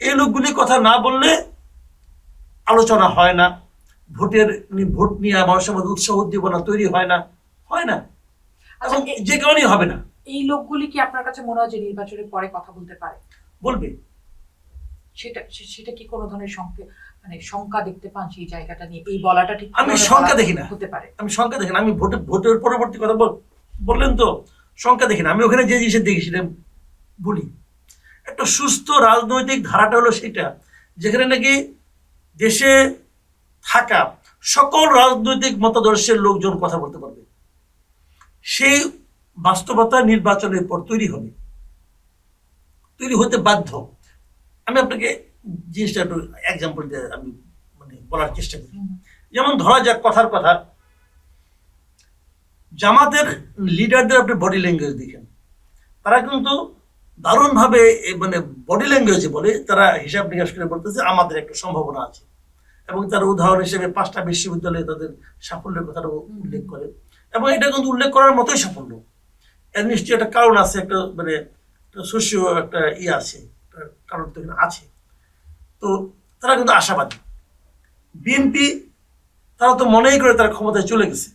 এই লোকগুলি কথা না বললে আলোচনা হয় না, ভোট নিয়ে মানুষের মধ্যে উৎসাহ উদ্দীপনা তৈরি হয় না, এবং যে কারণেই হবে না। এই লোকগুলি কি আপনার কাছে মনে হয় যে নির্বাচনের পরে কথা বলতে পারে? বলবে। সেটা কি কোনো ধরনের শঙ্কা দেখতে পান সেই জায়গাটা নিয়ে? এই বলাটা ঠিক আমি শঙ্কা দেখি না, হতে পারে? আমি শঙ্কা দেখি না। আমি ভোটের পরবর্তী কথা বললেন তো, শঙ্কা দেখি না। আমি ওখানে যে জিনিসটা দেখি সেটা বলি। একটা সুস্থ রাজনৈতিক ধারাটা হলো সেটা যেখানে নাকি দেশে থাকা সকল রাজনৈতিক মতাদর্শের লোকজন কথা বলতে পারবে। সেই বাস্তবতা নির্বাচনের পর তৈরি হতে বাধ্য। আমি আপনাকে জিনিসটা একটু এক্সাম্পল দিয়ে আমি বলার চেষ্টা করি। যেমন ধরা যাক, কথার কথা, জামাতের লিডারদের আপনি বডি ল্যাঙ্গুয়েজ দেখেন, তারা কিন্তু দারুণভাবে বডি ল্যাঙ্গুয়েজে বলে, তারা হিসাব নিকাশ করে বলতেছে আমাদের একটা সম্ভাবনা আছে, এবং তার উদাহরণ হিসেবে 5টা বিশ্ববিদ্যালয়ে তাদের সাফল্যের কথাটা উল্লেখ করে, এবং এটা কিন্তু উল্লেখ করার মতোই সাফল্য। এর নিশ্চয়ই একটা কারণ আছে, একটা সোশিও একটা আছে, কারণ তো আছে। তো তারা কিন্তু আশাবাদী। বিএনপি তারা তো মনেই করে তারা ক্ষমতায় চলে গেছে,